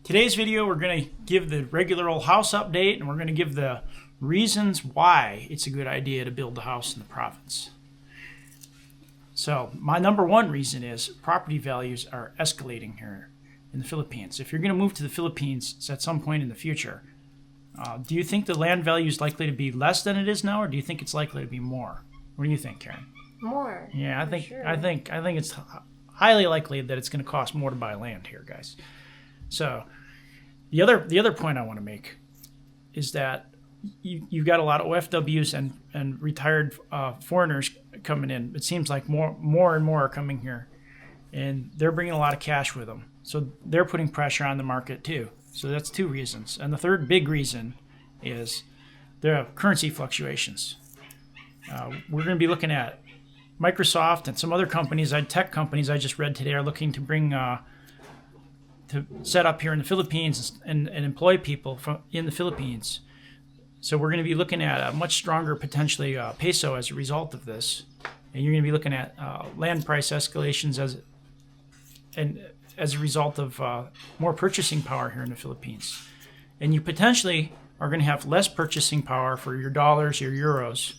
Today's video, we're going to give the regular old house update, and we're going to give the reasons why it's a good idea to build a house in the province. So my number one reason is property values are escalating here in the Philippines. If you're going to move to the Philippines at some point in the future, do you think the land value is likely to be less than it is now, or do you think it's likely to be more? What do you think, Karen? More. Yeah, I think it's highly likely that it's going to cost more to buy land here, guys. So the other point I want to make is that you've got a lot of OFWs and retired foreigners coming in. It seems like more and more are coming here, and they're bringing a lot of cash with them. So they're putting pressure on the market too. So that's two reasons. And the third big reason is the currency fluctuations. We're going to be looking at Microsoft and some other companies, tech companies I just read today, are looking to bring to set up here in the Philippines and employ people in the Philippines. So we're going to be looking at a much stronger, potentially, peso as a result of this. And you're going to be looking at land price escalations as a result of more purchasing power here in the Philippines. And you potentially are going to have less purchasing power for your dollars, your euros,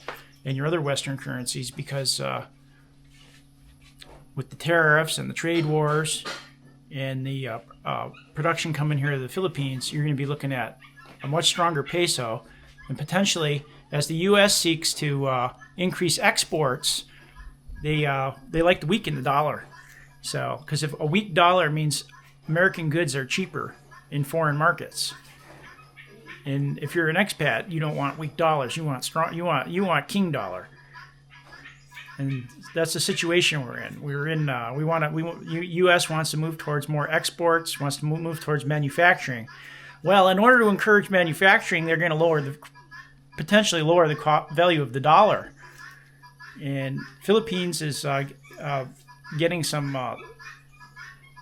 and your other Western currencies because with the tariffs and the trade wars and the production coming here to the Philippines, you're going to be looking at a much stronger peso. And potentially, as the U.S. seeks to increase exports, they like to weaken the dollar. So, because if a weak dollar means American goods are cheaper in foreign markets, and if you're an expat, you don't want weak dollars. You want strong. You want king dollar. And that's the situation we're in. U.S. wants to move towards more exports, wants to move towards manufacturing. Well, in order to encourage manufacturing, they're going to potentially lower the value of the dollar. And Philippines is getting some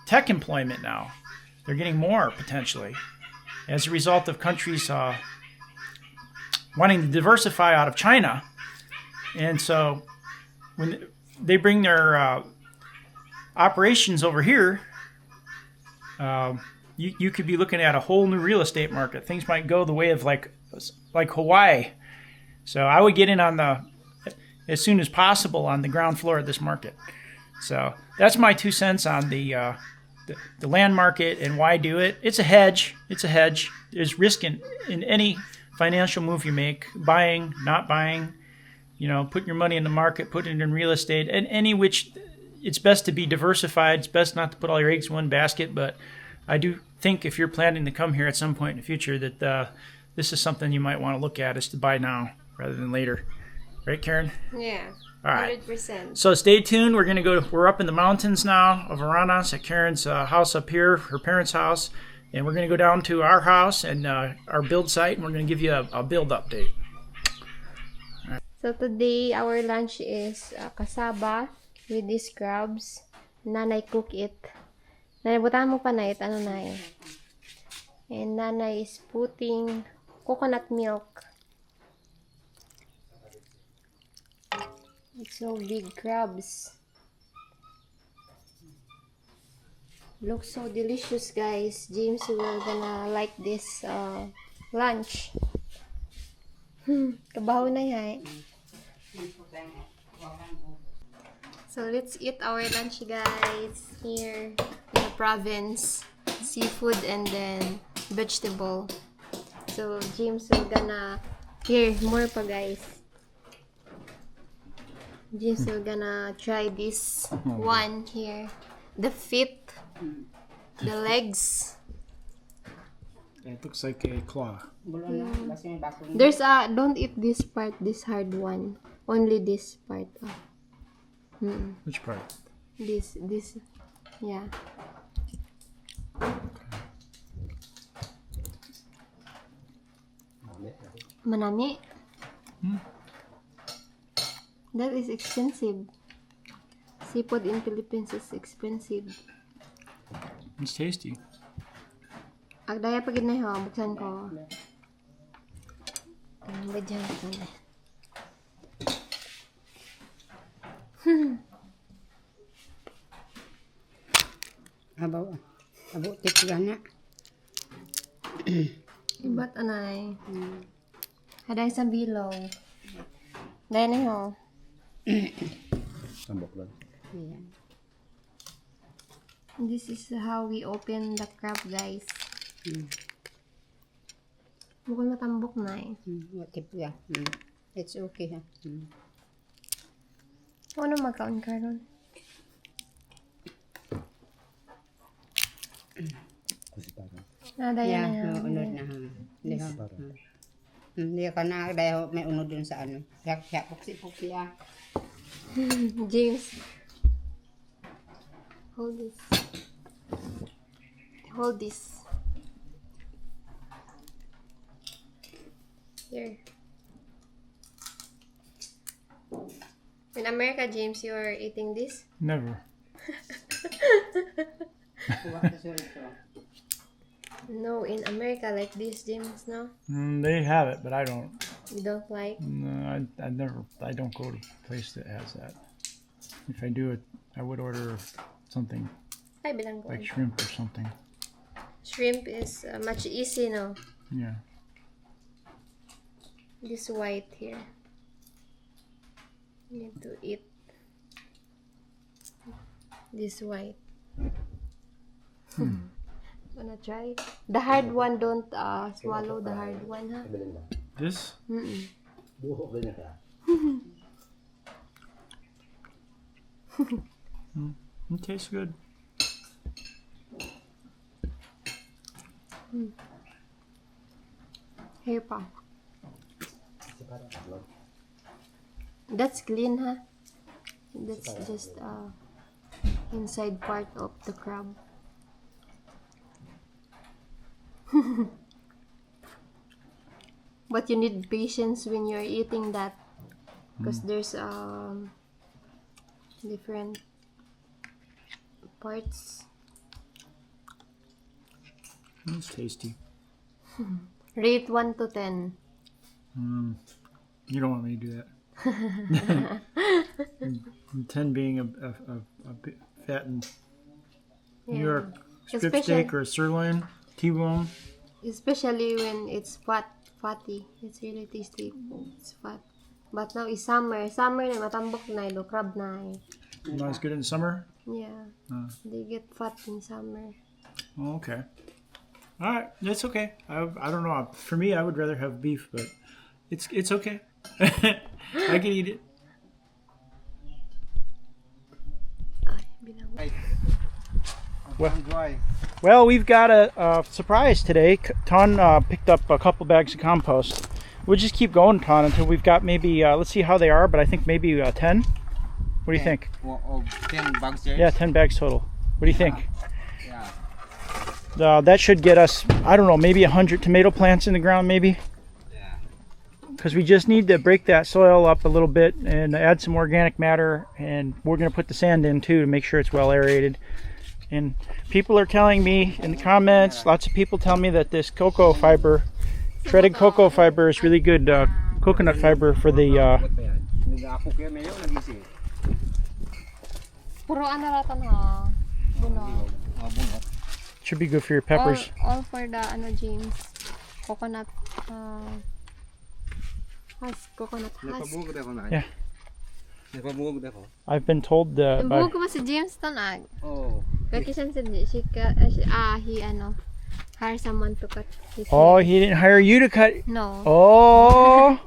tech employment now. They're getting more potentially as a result of countries wanting to diversify out of China. And so when they bring their operations over here, you could be looking at a whole new real estate market. Things might go the way of like Hawaii. So I would get in as soon as possible on the ground floor of this market. So that's my 2 cents on the land market and why do it. It's a hedge. There's risk in any financial move you make, buying, not buying, putting your money in the market, putting it in real estate, and any which it's best to be diversified. It's best not to put all your eggs in one basket, but I do think if you're planning to come here at some point in the future that this is something you might want to look at, is to buy now rather than later. Right, Karen? Yeah. All right. 100%. So stay tuned. We're up in the mountains now of Aranas at Karen's house up here, her parents' house, and we're going to go down to our house and our build site, and we're going to give you a build update. So today our lunch is kasaba with these crabs. Nanay cook it. Nanay, butahan mo pa na it. Ano na eh. And Nanay is putting coconut milk. It's so big crabs. Looks so delicious, guys. James will gonna like this lunch. Kabaho na yan. So let's eat our lunch, guys. Here in the province, seafood and then vegetable. So James will gonna more pa, guys. James will gonna try this one here. The feet, the legs. It looks like a claw. There's don't eat this part, this hard one. Only this part. Which part? This, yeah. Manami. That is expensive. Seafood in Philippines is expensive. It's tasty. Agdaya pagid na ho, buksan ko. Badyan ko. Abo tikga na. Iba't anay. Haday sa bilog. Dahil na ho. Yeah. This is how we open the crab, guys. Bukod matambok na eh. What if, yeah. It's okay, ha. Ano magkaon ka ron? Dayan Yeah, na unod na, ha. Hindi, ha. Hindi ka na, dahil may unod dun sa ano. Yak, puksi-puksi, ah. James. Hold this. Hold this. Here. In America, James, you are eating this? Never. No, in America, like this, James, no? They have it, but I don't. You don't like? No, I don't go to a place that has that. If I do it, I would order something Ay, bilang ko. like shrimp or something. Shrimp is much easy, no? Yeah. This white here. You need to eat this white. Wanna try? The hard one, don't swallow the hard one, huh? This? It tastes good. Here pa. That's clean, huh? That's just inside part of the crab. But you need patience when you're eating that, because there's different parts. It's tasty. Rate 1 to 10. You don't want me to do that. 10 being a bit fattened New York strip steak or a sirloin, T-bone. Especially when it's fatty. It's really tasty. It's fat. But now it's summer. Summer na matambok na ilo, crab na. Not as good in the summer? Yeah. They get fat in summer. Oh, okay. All right, that's okay. I don't know. For me, I would rather have beef, but it's okay. I can eat it. Well, we've got a surprise today. Ton picked up a couple bags of compost. We'll just keep going, Ton, until we've got maybe, let's see how they are, but I think maybe 10. What do you think? 10 bags, James? Yeah, 10 bags total. What do you think? Yeah. That should get us, I don't know, maybe 100 tomato plants in the ground, maybe? Yeah. Because we just need to break that soil up a little bit and add some organic matter, and we're going to put the sand in too to make sure it's well aerated. And people are telling me in the comments, lots of people tell me that this cocoa fiber, shredded cocoa fiber, is really good coconut fiber for the Puro ano ratan ha. Buno. should be good for your peppers. All for the ano, James. Coconut husk. Coconut husk. Yeah. Napabugod ako. I've been told by Buhok ko ba si James tanag? Oh. Kaya kisan he hire someone to cut his Oh, hair. he didn't hire you to cut. No. Oh.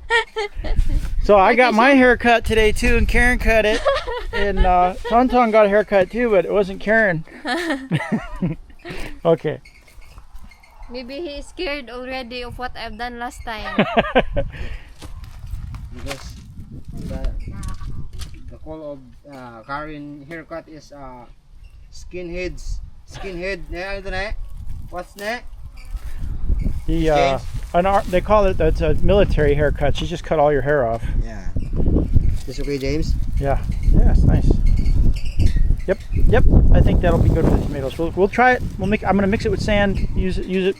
So I got my hair cut today too, and Karen cut it. And Tonton got a haircut too, but it wasn't Karen. Okay. Maybe he is scared already of what I've done last time. Because the call of Karen haircut is skinhead. Yeah, ito na. What's that? The they call it, that's a military haircut. You just cut all your hair off. Yeah. This okay, James? Yeah. Yeah, it's nice. Yep. I think that'll be good for the tomatoes. We'll try it. I'm gonna mix it with sand. Use it.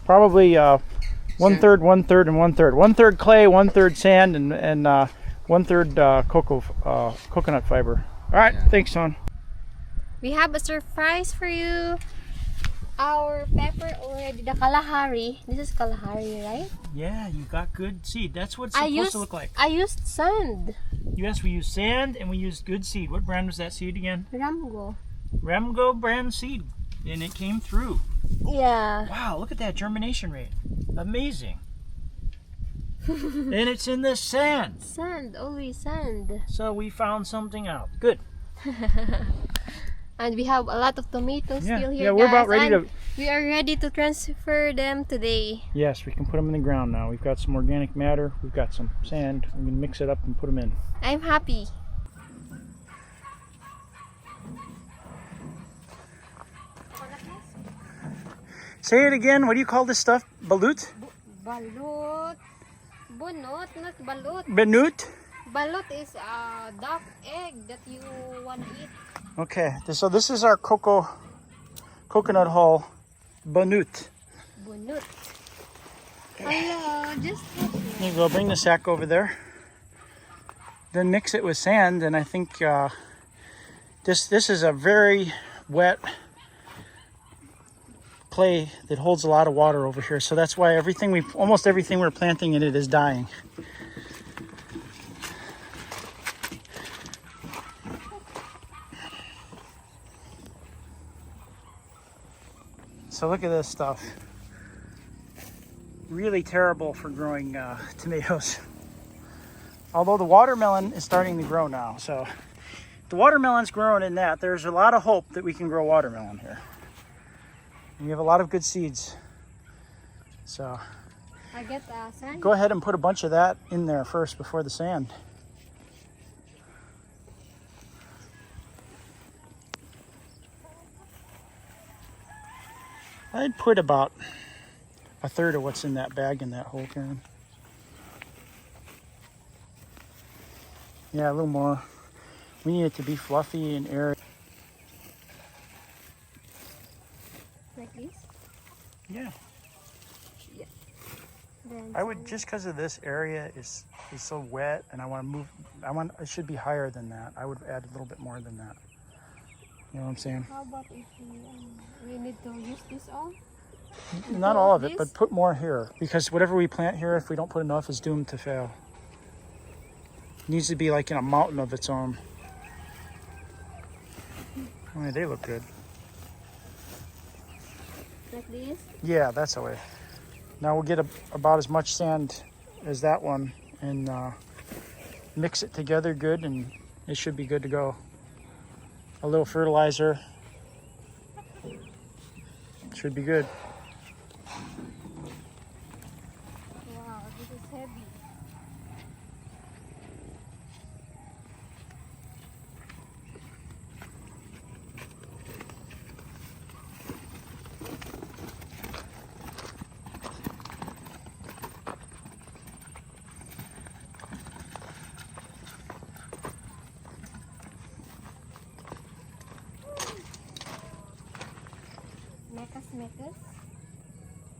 Probably 1/3, 1/3, and 1/3. 1/3 clay, 1/3 sand, and 1/3 coconut fiber. All right. Yeah. Thanks, son. We have a surprise for you. our pepper already, the Kalahari. This is Kalahari, right? Yeah, you got good seed. That's what it's I supposed used to look like. I used sand. Yes, we used sand and we used good seed. What brand was that seed again? Ramgo. Remgo brand seed. And it came through. Yeah. Wow, look at that germination rate. Amazing. And it's in the sand. Sand, always sand. So we found something out. Good. And we have a lot of tomatoes Yeah, still here, yeah, we're guys. about ready And to... we are ready to transfer them today. Yes, we can put them in the ground now. We've got some organic matter. We've got some sand. I'm going to mix it up and put them in. I'm happy. Say it again. What do you call this stuff? Balut? Balut. Bunot, not balut. Benut? Balut is a duck egg that you want to eat. Okay, so this is our coconut hull Benut. Bunot. Hello, just touch it. There you go. Bring the sack over there. Then mix it with sand, and I think this is a very wet clay that holds a lot of water over here. So that's why almost everything we're planting in it is dying. So look at this stuff. Really terrible for growing tomatoes. Although the watermelon is starting to grow now. So if the watermelon's growing in that, there's a lot of hope that we can grow watermelon here. And we have a lot of good seeds. So I get sand. go ahead and put a bunch of that in there first before the sand. I'd put about a third of what's in that bag in that hole, Karen. Yeah, a little more. We need it to be fluffy and airy. Like this? Yeah. Then I would, just because of this area is so wet, and I want to move. It should be higher than that. I would add a little bit more than that. You know what I'm saying? How about if we need to use this all? Not all of it, This? but put more here, because whatever we plant here, if we don't put enough, is doomed to fail. It needs to be like in a mountain of its own. I mean, they look good. Like this? Yeah, that's the way. Now we'll get about as much sand as that one and mix it together good, and it should be good to go. A little fertilizer. Should be good. Wow, this is heavy.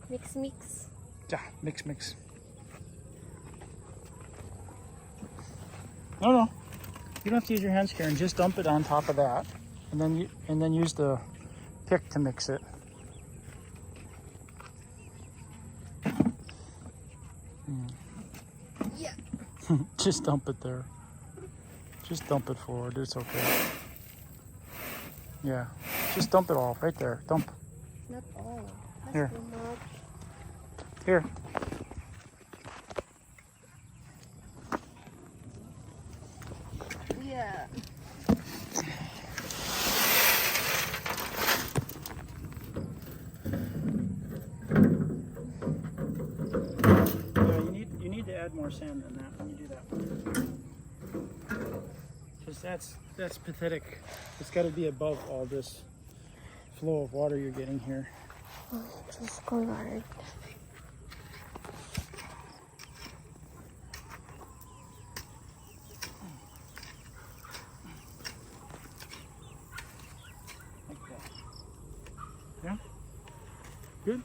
Mekas. Mix. Yeah, mix. No. You don't have to use your hands, Karen. Just dump it on top of that, and then use the pick to mix it. Yeah. Just dump it there. Just dump it forward. It's okay. Yeah. Just dump it all right there. Dump. Not all. That's Here. too much. Here. Yeah. Yeah, you need to add more sand than that when you do that. Because that's pathetic. It's got to be above all this flow of water you're getting here. Oh, just colored. Like that. Yeah? Good?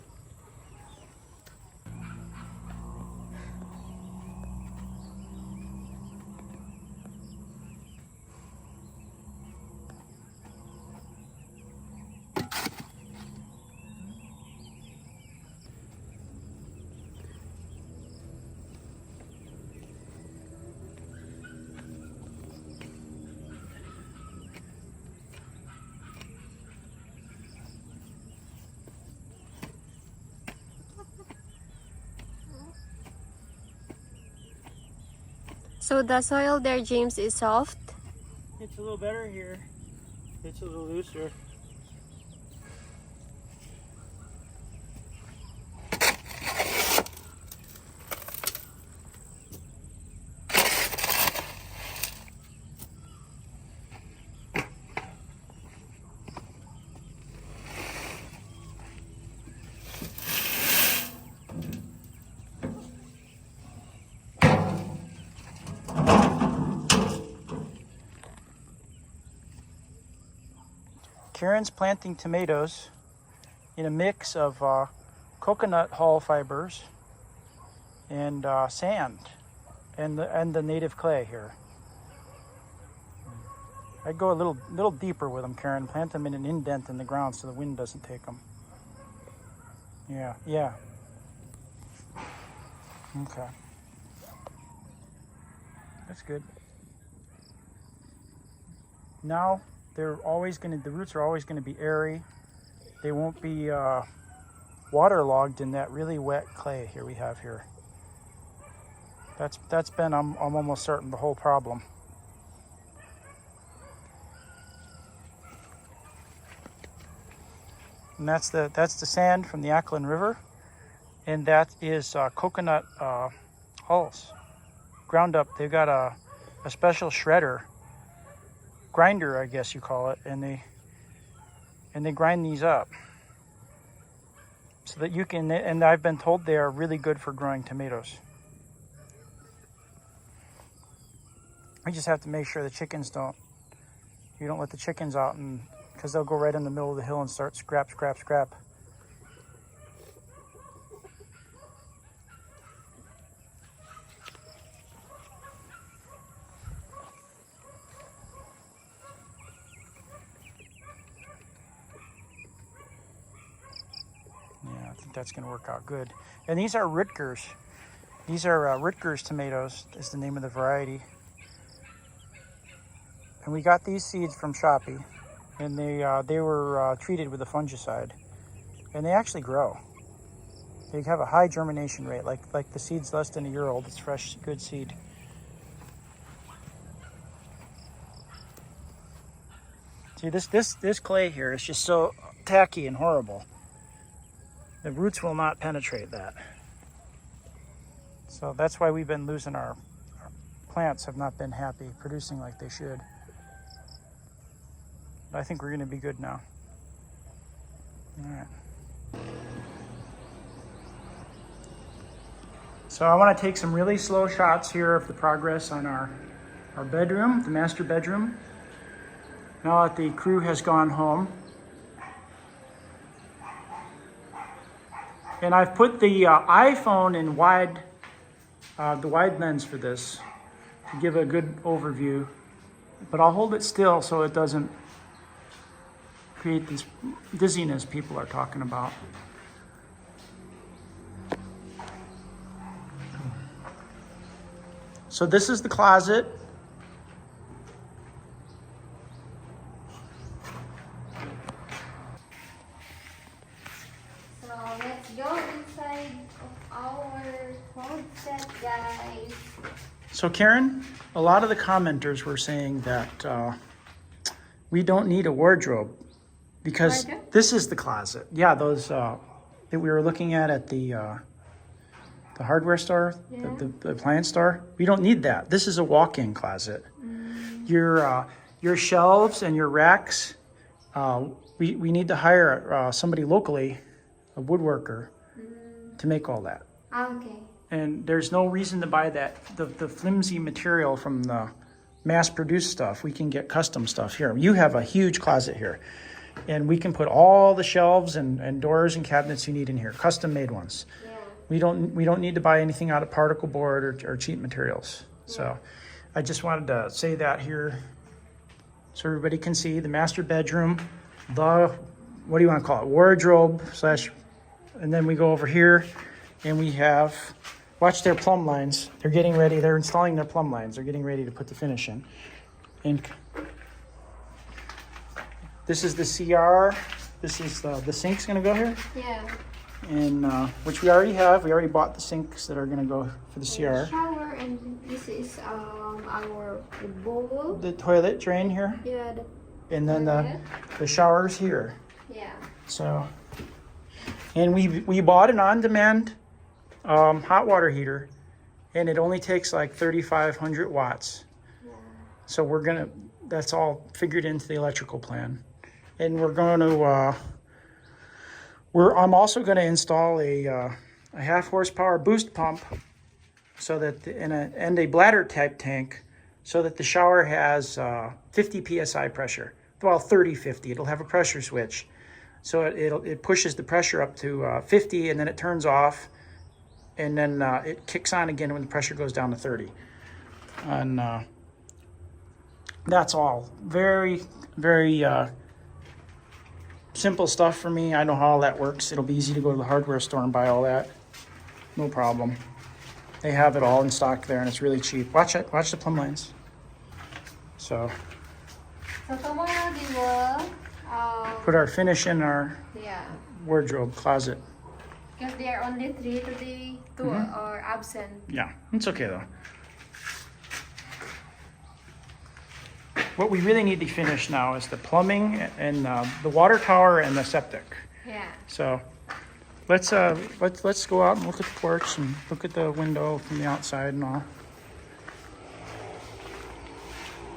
So the soil there, James, is soft. It's a little better here. It's a little looser. Karen's planting tomatoes in a mix of coconut hull fibers and sand and the native clay here. I'd go a little deeper with them, Karen. Plant them in an indent in the ground so the wind doesn't take them. Yeah. Okay. That's good. Now the roots are always going to be airy. They won't be waterlogged in that really wet clay here we have here. That's been, I'm almost certain, the whole problem. And that's the sand from the Ackland River, and that is coconut hulls ground up. They've got a special shredder, grinder, I guess you call it, and they grind these up so that you can. And I've been told they are really good for growing tomatoes. We just have to make sure the chickens you don't let the chickens out, and because they'll go right in the middle of the hill and start scrap. Yeah, I think that's going to work out good. And these are Ritgers. These are Ritgers tomatoes is the name of the variety. And we got these seeds from Shopee, and they were treated with a fungicide, and they actually grow. They have a high germination rate, like the seed's less than a year old. It's fresh, good seed. See, this clay here is just so tacky and horrible. The roots will not penetrate that. So that's why we've been losing our plants have not been happy producing like they should. But I think we're going to be good now. All right. So I want to take some really slow shots here of the progress on our bedroom, the master bedroom. Now that the crew has gone home. And I've put the iPhone in the wide lens for this to give a good overview. But I'll hold it still so it doesn't create this dizziness people are talking about. So this is the closet. So let's go inside of our closet, guys. So Karen, a lot of the commenters were saying that we don't need a wardrobe because this is the closet. Yeah, those that we were looking at the hardware store, the appliance store. We don't need that. This is a walk-in closet. Your shelves and your racks, we need to hire somebody locally, a woodworker, to make all that. Okay. And there's no reason to buy that, the flimsy material from the mass-produced stuff. We can get custom stuff here. You have a huge closet here, and we can put all the shelves and doors and cabinets you need in here, custom-made ones. Yeah. We don't need to buy anything out of particle board or cheap materials. Yeah. So I just wanted to say that here so everybody can see the master bedroom, what do you want to call it, wardrobe / and then we go over here and we have, watch their plumb lines. They're getting ready. They're installing their plumb lines. They're getting ready to put the finish in. And this is the CR. This is the sink's going to go here. Yeah. and which we already have. We already bought the sinks that are going to go for the CR. Shower, and this is our bowl. The toilet drain here, Yeah. and then Toilet. the showers here. Yeah. So, and we bought an on-demand hot water heater, and it only takes like 3,500 watts. Yeah. So that's all figured into the electrical plan, and we're going to. I'm also going to install a half horsepower boost pump, so that and a bladder type tank, so that the shower has 50 psi pressure. Well, 30-50. It'll have a pressure switch, so it pushes the pressure up to 50, and then it turns off, and then it kicks on again when the pressure goes down to 30. And that's all very, very. Simple stuff for me. I know how all that works. It'll be easy to go to the hardware store and buy all that. No problem. They have it all in stock there, and it's really cheap. Watch it. Watch the plumb lines. So tomorrow we will put our finish in our wardrobe closet. because there are only 3 today. 2 are absent. Yeah, it's okay though. What we really need to finish now is the plumbing and the water tower and the septic. Yeah. So let's go out and look at the porch and look at the window from the outside and all.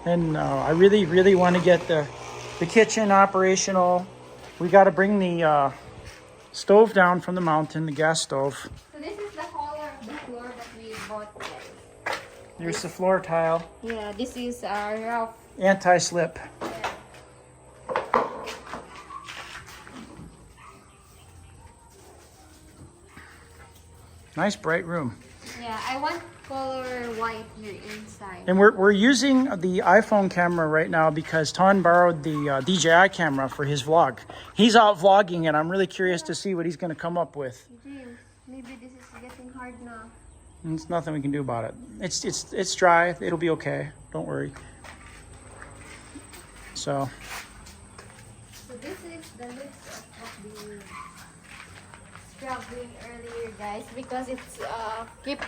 And I really want to get the kitchen operational. We got to bring the stove down from the mountain, the gas stove. So this is the color of the floor that we bought. There's the floor tile, Yeah, this is rough. anti-slip. Nice bright room. Yeah, I want color white here inside. And we're using the iPhone camera right now because Ton borrowed the DJI camera for his vlog. He's out vlogging, and I'm really curious to see what he's going to come up with. James, maybe this is getting hard now. And there's nothing we can do about it. It's dry. It'll be okay. Don't worry. So So this is the list of the scrubbing earlier, guys, because it's keep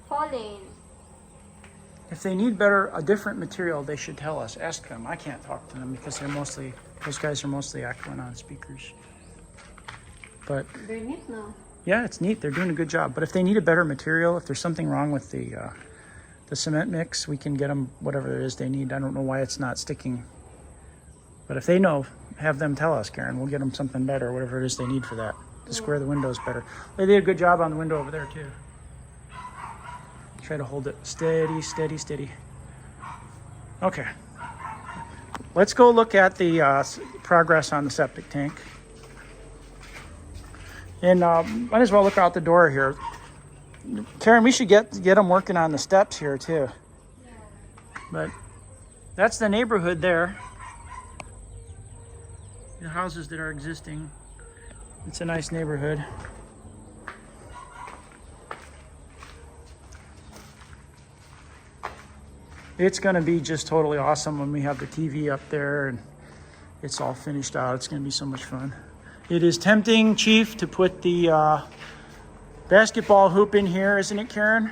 falling. if they need a different material, they should tell us. Ask them. I can't talk to them because those guys are mostly acting on speakers. But They're neat now. yeah, it's neat. They're doing a good job. But if they need a better material, if there's something wrong with the cement mix, we can get them whatever it is they need. I don't know why it's not sticking. But if they know, have them tell us, Karen. We'll get them something better, whatever it is they need for that, to square the windows better. They did a good job on the window over there, too. Try to hold it steady, steady, steady. Okay. Let's go look at the progress on the septic tank. And might as well look out the door here. Karen, we should get them working on the steps here, too. But that's the neighborhood there. The houses that are existing. It's a nice neighborhood. It's going to be just totally awesome when we have the TV up there and it's all finished out. It's going to be so much fun. It is tempting, Chief, to put the basketball hoop in here, isn't it, Karen?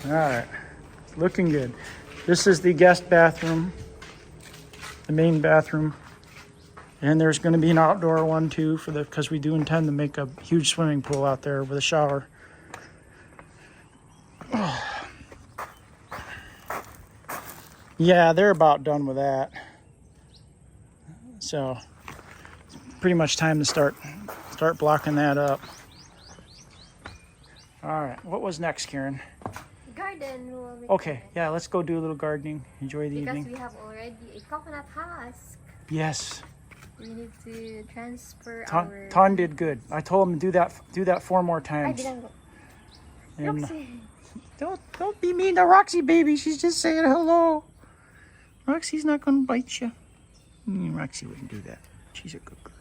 All right, looking good. This is the guest bathroom, the main bathroom. And there's going to be an outdoor one too because we do intend to make a huge swimming pool out there with a shower. Oh. Yeah, they're about done with that. So it's pretty much time to start blocking that up. All right, what was next, Karen? Garden. Okay, yeah, let's go do a little gardening. Enjoy the evening. Because we have already a coconut husk. Yes. We need to transfer Ton did good. I told him to do that 4 more times. And Roxy. don't be mean to Roxy, baby. She's just saying hello. Roxy's not gonna bite you. Roxy wouldn't do that. She's a good girl.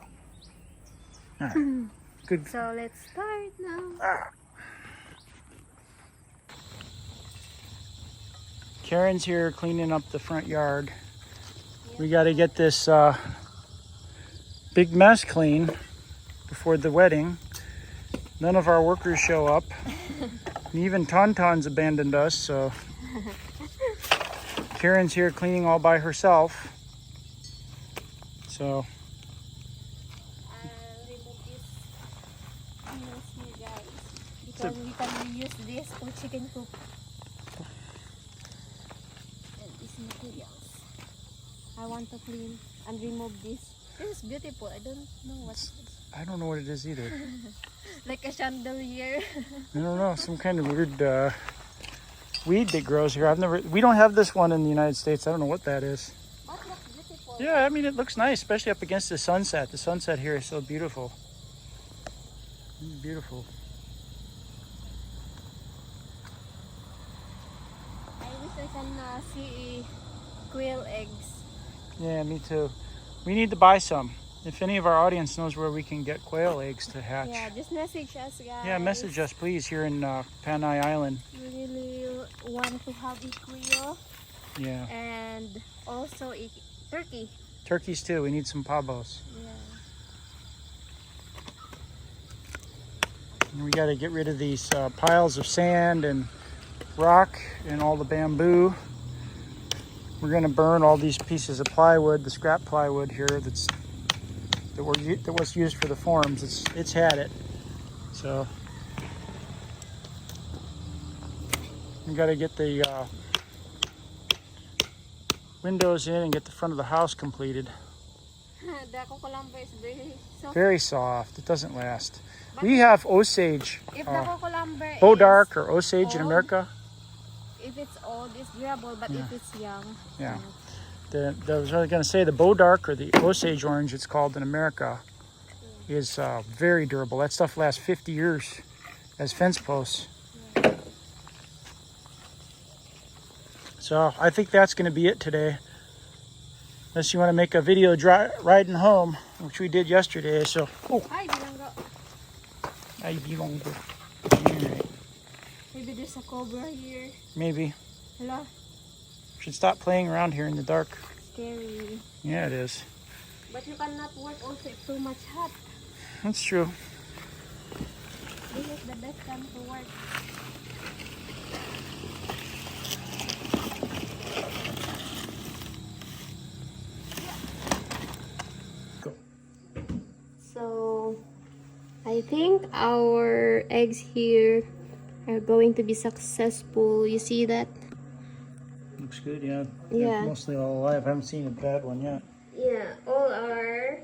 All right. Good. So let's start now. Karen's here cleaning up the front yard. We got to get this big mess clean before the wedding. None of our workers show up. And even Tauntaun's abandoned us, so Karen's here cleaning all by herself. So I'll remove this news here, guys, because we can use this for chicken coop. And these materials. I want to clean and remove this. This is beautiful. I don't know what it is. I don't know what it is either. Like a chandelier. I don't know, some kind of weird weed that grows here. We don't have this one in the United States. I don't know what that is. But looks beautiful. Yeah, I mean, it looks nice, especially up against the sunset. The sunset here is so beautiful. Beautiful. I wish I can see quail eggs. Yeah, me too. We need to buy some. If any of our audience knows where we can get quail eggs to hatch. Yeah, just message us, guys. Yeah, message us, please, here in Panay Island. We really want to have a quail Yeah. and also a turkey. Turkeys, too. We need some pavos. Yeah. And we got to get rid of these piles of sand and rock and all the bamboo. We're going to burn all these pieces of plywood, the scrap plywood here that was used for the forms. It's had it. So we got to get the windows in and get the front of the house completed. The cucumber is very soft. Very soft. It doesn't last. We have Osage, If the cucumber Bodark or Osage in old, America. if it's old, it's durable, but if it's young, Yeah. I was going to say the Bodark or the Osage orange, it's called in America, is very durable. That stuff lasts 50 years as fence posts. So I think that's going to be it today. Unless you want to make a video riding home, which we did yesterday. So, Ay, bilanggo. ay, bilonggo. Alright. Maybe there's a cobra here. Maybe. Hello? Should stop playing around here in the dark. Scary. Yeah, it is. But you cannot work also if too much hot. That's true. This is the best time to work. Go. So, I think our eggs here are going to be successful. You see that? Looks good, yeah. Yeah. Mostly all alive. I haven't seen a bad one yet. Yeah, all are,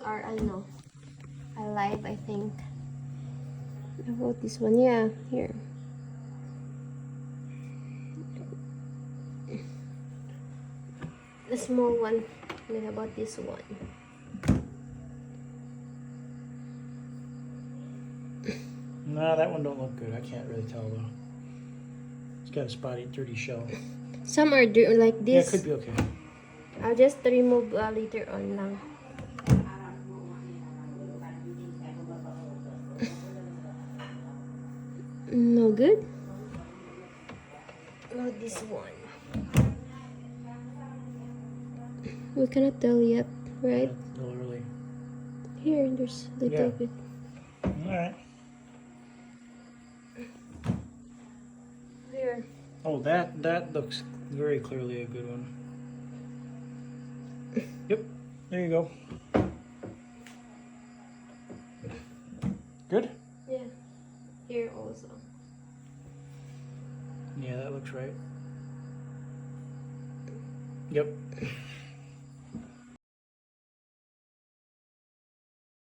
I know, alive, I think. How about this one? Yeah, here. The small one. Then how about this one? No, that one don't look good. I can't really tell though. It's got a spotty, dirty shell. Some are like Yeah, it this. could be okay. I'll just remove later on lang. No good? Not this one. We cannot tell yet, right? It's a little early. Here, there's a little Yeah. bit. Alright. Here. Oh, that looks very clearly a good one. Yep, there you go. Good? Yeah. Here also. Yeah, that looks right. Yep.